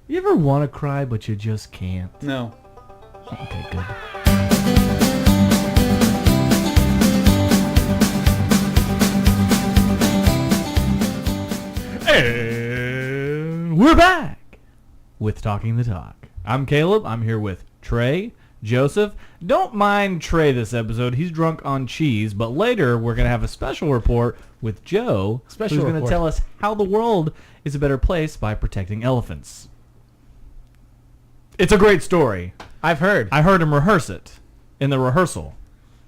You ever want to cry, but you just can't? No. Okay, good. And we're back with Talking the Talk. I'm Caleb. I'm here with Trey, Joseph. Don't mind Trey this episode. He's drunk on cheese, but later we're going to have a special report with Joe, who's going to tell us how the world is a better place by protecting elephants. It's a great story. I've heard. I heard him rehearse it in the rehearsal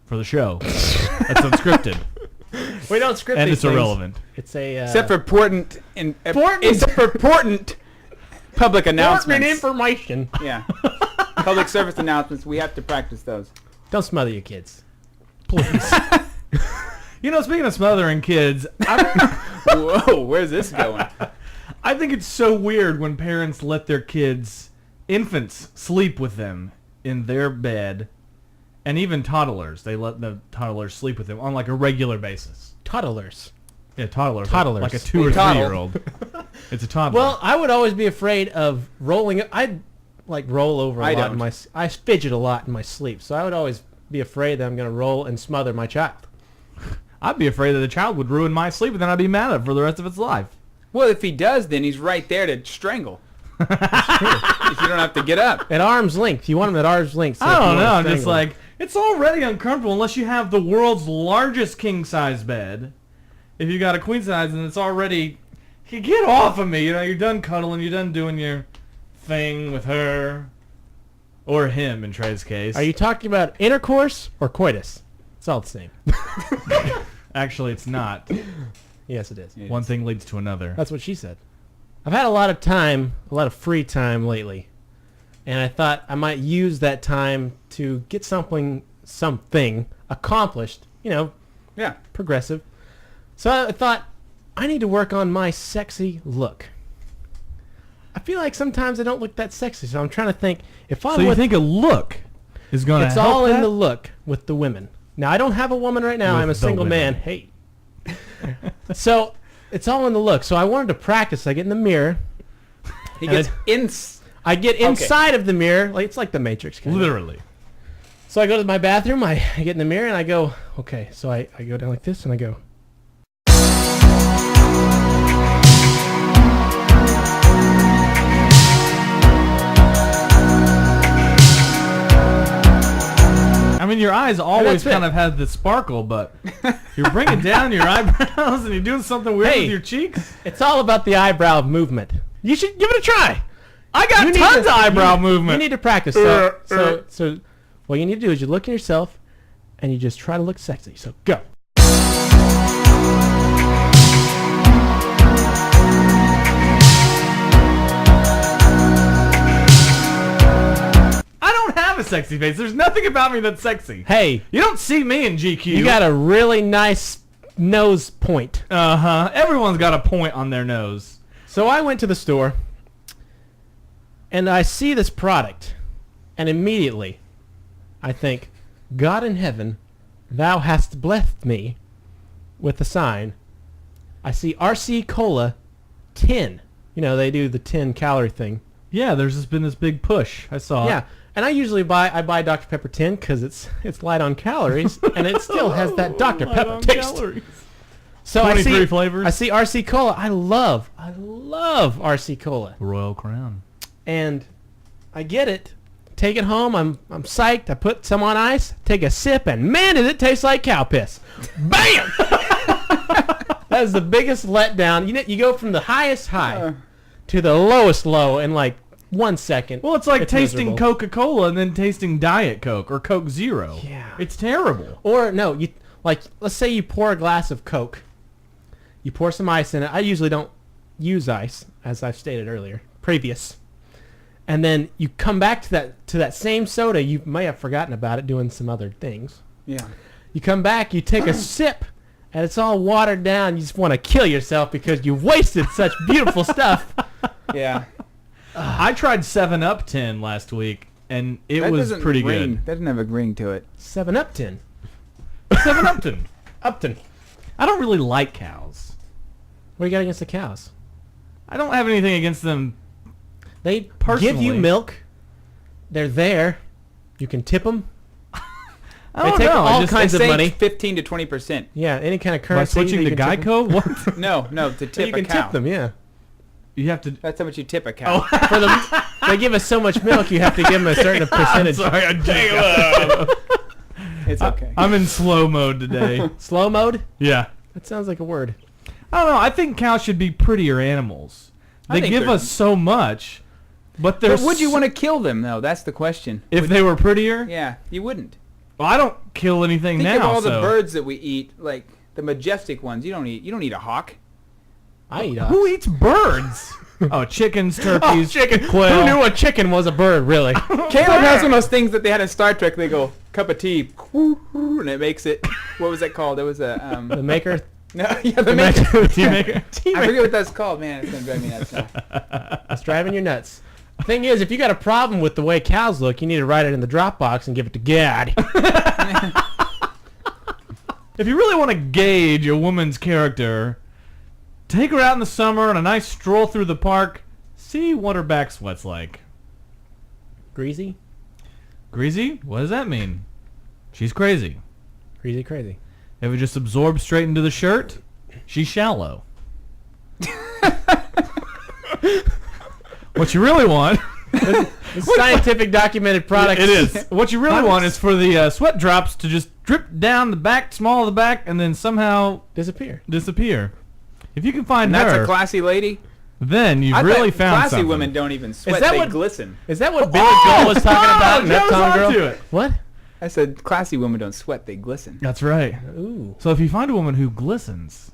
for the show. That's unscripted. We don't script and these it's things. irrelevant. It's a except for important public announcements. Information. Yeah. Public service announcements. We have to practice those. Don't smother your kids, please. You know, speaking of smothering kids, Whoa, where's this going? I think it's so weird when parents let their infants, sleep with them in their bed, and even toddlers. They let the toddlers sleep with them on like a regular basis. Toddlers. Yeah, toddlers. Toddlers. Like a 2 or 3 year old. It's a toddler. Well, I would always be afraid of rolling. I'd like roll over a lot in my. I fidget a lot in my sleep, so I would always be afraid that I'm going to roll and smother my child. I'd be afraid that the child would ruin my sleep, and then I'd be mad at it for the rest of its life. Well, if he does, then he's right there to strangle. That's true. If you don't have to get up. At arm's length. You want him at arm's length. So I don't know. I'm just like, it's already uncomfortable unless you have the world's largest king-size bed. If you got a queen size and it's already... Get off of me. You know, you're done cuddling. You're done doing your thing with her. Or him, in Trey's case. Are you talking about intercourse or coitus? It's all the same. Actually, it's not. Yes, it is. One thing leads to another. That's what she said. I've had a lot of time, a lot of free time lately. And I thought I might use that time to get something accomplished. You know, Yeah. progressive. So I thought, I need to work on my sexy look. I feel like sometimes I don't look that sexy, so I'm trying to think if I So you think a look is going to help? It's all in that? the look with the women. Now, I don't have a woman right now. With I'm a the single women. man. Hey. So it's all in the look. So I wanted to practice. I get in the mirror. He And gets I get inside of the mirror. Like it's like the Matrix kind of. Literally. So I go to my bathroom. I get in the mirror and I go, okay. So I go down like this and I go. I mean, your eyes always kind of have the sparkle, but you're bringing down your eyebrows and you're doing something weird with your cheeks. It's all about the eyebrow movement. You should give it a try. I got tons of eyebrow movement. You need to practice. So what you need to do is you look at yourself and you just try to look sexy. So go. I don't have a sexy face. There's nothing about me that's sexy. Hey, You don't see me in GQ. you got a really nice nose point. Uh-huh. Everyone's got a point on their nose. So I went to the store and I see this product and immediately I think, God in heaven, thou hast blessed me with a sign. I see RC Cola 10. You know, they do the 10 calorie thing. Yeah, there's just been this big push. I saw Yeah. it. And I usually buy Dr. Pepper 10 because it's light on calories and it still has that Dr. Pepper taste. Calories. So 23 flavors. I see RC Cola. I love RC Cola. Royal Crown. And I get it. Take it home. I'm psyched. I put some on ice. Take a sip, and man, did it taste like cow piss! Bam! That is the biggest letdown. You go from the highest high to the lowest low in like 1 second. Well, it's like tasting miserable. Coca-Cola and then tasting Diet Coke or Coke Zero. Yeah. It's terrible. Or no, let's say you pour a glass of Coke. You pour some ice in it. I usually don't use ice, as I've stated earlier, previous. And then you come back to that same soda. You may have forgotten about it doing some other things. Yeah. You come back, you take a sip, and it's all watered down. You just want to kill yourself because you wasted such beautiful stuff. Yeah. I tried 7-Up 10 last week, and it That was doesn't pretty ring. good. That doesn't have a ring to it. 7-Up 10. 7-Up 10. Upton. I don't really like cows. What do you got against the cows? I don't have anything against them They Personally. give you milk. They're there. You can tip them. I don't take know. all I just, kinds They of money. 15 to 20%. Yeah, any kind of by currency. switching that to you can tip 'em. Geico, what? No, to tip You a can cow. tip them, yeah. You have to. That's how much you tip a cow. For them, they give us so much milk, you have to give them a certain percentage. Sorry, I It's okay. I'm in slow mode today. Slow mode? Yeah. That sounds like a word. I don't know. I think cows should be prettier animals. I They think give they're- us so much, but they're. But would you want to kill them, though? That's the question. if they were prettier? Yeah, you wouldn't. Well, I don't kill anything Think now. of all the so- birds that we eat, like the majestic ones. You don't eat a hawk. I eat Who eats birds? Oh, chickens, turkeys, chicken. quail. Who knew a chicken was a bird, really? Caleb has one of those things that they had in Star Trek. They go, cup of tea, and it makes it. What was that called? There was a. The maker? No, yeah, the maker. Tea maker. I forget what that's called, man. It's gonna drive me nuts now. It's driving you nuts. The thing is, if you got a problem with the way cows look, you need to write it in the Dropbox and give it to God. If you really want to gauge a woman's character, take her out in the summer on a nice stroll through the park. See what her back sweat's like. Greasy? Greasy? What does that mean? She's crazy. Greasy crazy. If it just absorbs straight into the shirt, she's shallow. What you really want... It's a scientific documented product. It is. What you really want is for the sweat drops to just drip down the back, small of the back, and then somehow Disappear. disappear. If you can find And that's her, a classy lady. then you've I really bet found classy something. women don't even sweat; that they what- glisten. Is that what Billy Joel was talking about in Joe's Uptown Girl? onto it. What? I said classy women don't sweat; they glisten. That's right. Ooh. So if you find a woman who glistens,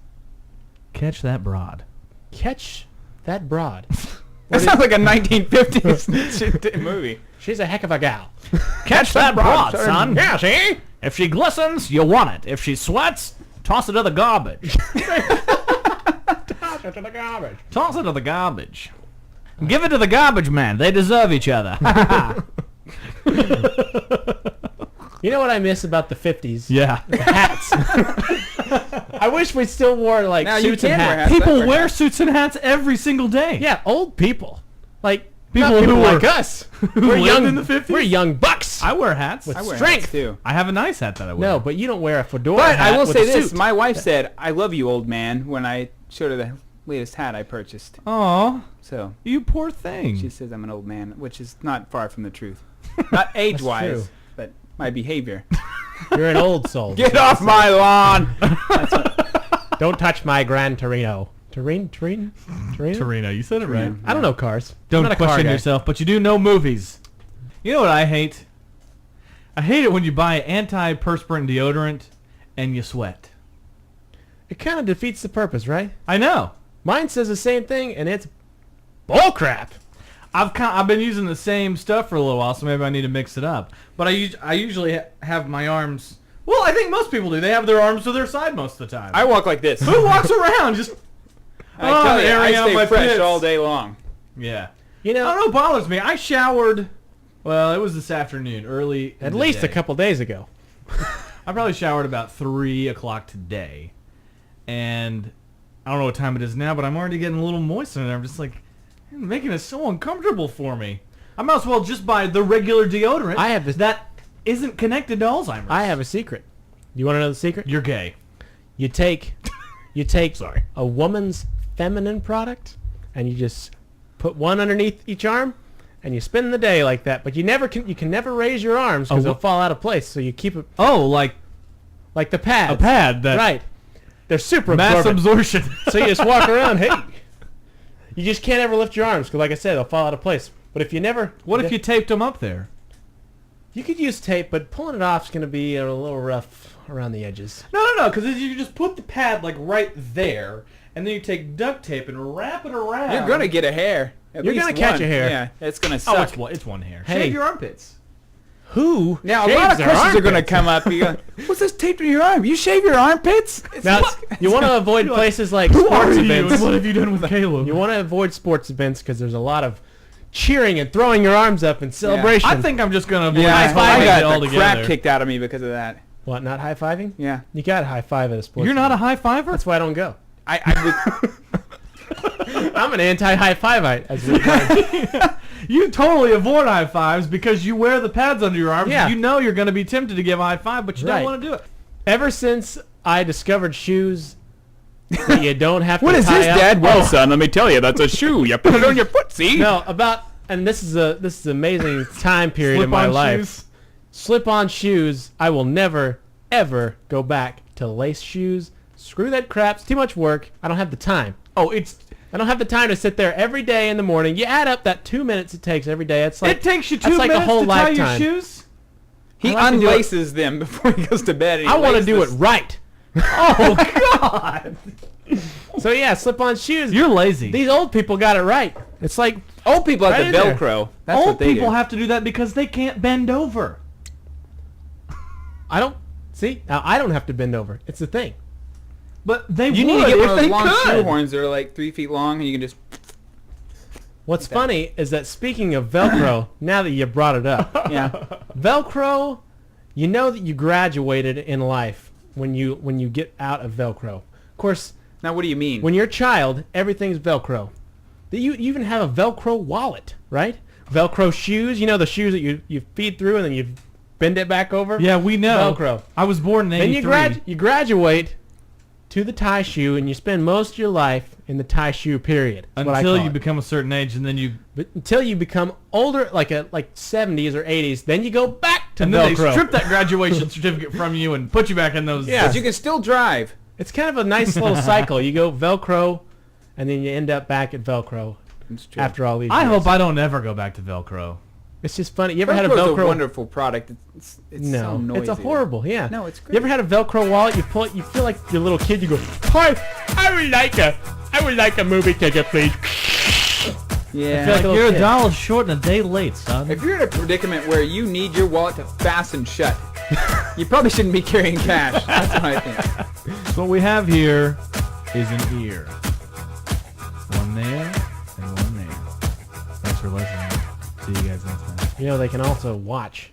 catch that broad. Catch that broad. That sounds like a 1950s movie. She's a heck of a gal. Catch that broad, son. Yeah, see? If she glistens, you want it. If she sweats, toss it to the garbage. Toss her to the garbage. Toss it to the garbage. Give it to the garbage man. They deserve each other. You know what I miss about the 50s? Yeah. Hats. I wish we still wore like Now you suits and can wear hats. hats. People That wear perhaps. suits and hats every single day. Yeah, old people. Like People not people who like were- us. who We're lived young in the 50s? We're young bucks. I wear hats. I wear Strength. hats too. I have a nice hat that I wear. No, but you don't wear a fedora But hat I will with say a this: suit. my wife said, "I love you, old man," when I showed her the latest hat I purchased. Aw, So you poor thing. she says I'm an old man, which is not far from the truth. Not age-wise, true. but my behavior. You're an old soul. Get off my lawn! Don't touch my Gran Torino. Torino? Torino, you said it right. I don't know cars. I'm Don't not a car question guy. yourself, but you do know movies. You know what I hate? I hate it when you buy anti-perspirant deodorant and you sweat. It kind of defeats the purpose, right? I know. Mine says the same thing, and it's bullcrap. I've been using the same stuff for a little while, so maybe I need to mix it up. But I usually have my arms. Well, I think most people do. They have their arms to their side most of the time. I walk like this. Who walks around just? I tell you, I airing out stay my fresh pits. all day long. Yeah. You I know, don't know. It bothers me. I showered. Well, it was this afternoon, early. in at the least a day. couple days ago. I probably showered about 3 o'clock today, and I don't know what time it is now, but I'm already getting a little moist in it. I'm just like, making it so uncomfortable for me. I might as well just buy the regular deodorant. I have this- that isn't connected to Alzheimer's. I have a secret. You want to know the secret? You're gay. You take Sorry. a woman's feminine product, and you just put one underneath each arm, and you spend the day like that. But you can never raise your arms because A they'll wha- fall out of place. So you keep it Oh, like like the pads. a pad that Right. They're super mass absorbent. absorption. So you just walk around. Hey, you just can't ever lift your arms because, like I said, they'll fall out of place. But if you never, What if you taped them up there? You could use tape, but pulling it off is going to be a little rough around the edges. No, because you just put the pad like right there, and then you take duct tape and wrap it around. You're gonna get a hair. At You're least gonna catch one. a hair. Yeah, it's gonna Oh, suck. it's one hair. Hey. Shave your armpits. Who? Now a shaves lot of their questions are gonna armpits? come up. You go, what's this taped to your arm? You shave your armpits? It's Now, not- you want to avoid You're like, places like Who are sports you? events. And what have you done with Caleb? You want to avoid sports events because there's a lot of cheering and throwing your arms up in celebration. I think I'm just gonna avoid yeah, I high-fiving got it the altogether. crap kicked out of me because of that. What, not high-fiving? Yeah, You got to high-five at a sports You're not a event. high fiver. That's why I don't go. I would. I'm an anti-high fiveite, as we learned. You totally avoid high fives because you wear the pads under your arms. Yeah. You know you're going to be tempted to give a high five, but you Right. don't want to do it. Ever since I discovered shoes that you don't have to What is tie this, up. Dad? Well, Oh, son, let me tell you, that's a shoe. You put it on your foot, see? no, and this is an amazing time period in my Slip-on life. shoes. Slip-on shoes. I will never, ever go back to lace shoes. Screw that crap. It's too much work. I don't have the time. Oh, I don't have the time to sit there every day in the morning. You add up that 2 minutes it takes every day. It's like it takes you 2 that's like minutes a whole to tie lifetime. your shoes? He I like to do it- unlaces them before he goes to bed. And he I want to do it laces- right. Oh, God. So yeah, slip-on shoes. You're lazy. These old people got it right. It's like Old people have Right the in there. Velcro. That's Old what they people do. have to do that because they can't bend over. I don't see. Now I don't have to bend over. It's the thing. But they You would need to get one if of they those long could. shoe horns that are like 3 feet long, and you can just... What's funny is that speaking of Velcro, now that you brought it up, Yeah. Velcro, you know that you graduated in life when you get out of Velcro. Of course, Now, what do you mean? when you're a child, everything's Velcro. You even have a Velcro wallet, right? Velcro shoes, you know the shoes that you feed through and then you bend it back over? Yeah, we know. Velcro. I was born in Then 83. you graduate to the tie shoe and you spend most of your life in the tie shoe period. That's what I Until call you it. become a certain age, and then you... But until you become older, like 70s or 80s, then you go back to And then Velcro. they strip that graduation certificate from you and put you back in those... Yeah. But you can still drive. It's kind of a nice little cycle. You go Velcro, and then you end up back at Velcro It's true. after all these I years. hope I don't ever go back to Velcro. It's just funny. You ever had a Velcro's Velcro? a wonderful product. It's No, so noisy. it's a horrible. Yeah. No, it's great. You ever had a Velcro wallet? You pull it. You feel like your little kid. You go, "Hi, I would like a movie ticket, please." Yeah. I feel like a You're little a kid. dollar short and a day late, son. If you're in a predicament where you need your wallet to fasten shut, you probably shouldn't be carrying cash. That's what I think. So what we have here is an ear. One there and one there. Thanks for listening. See you guys next time. You know they can also watch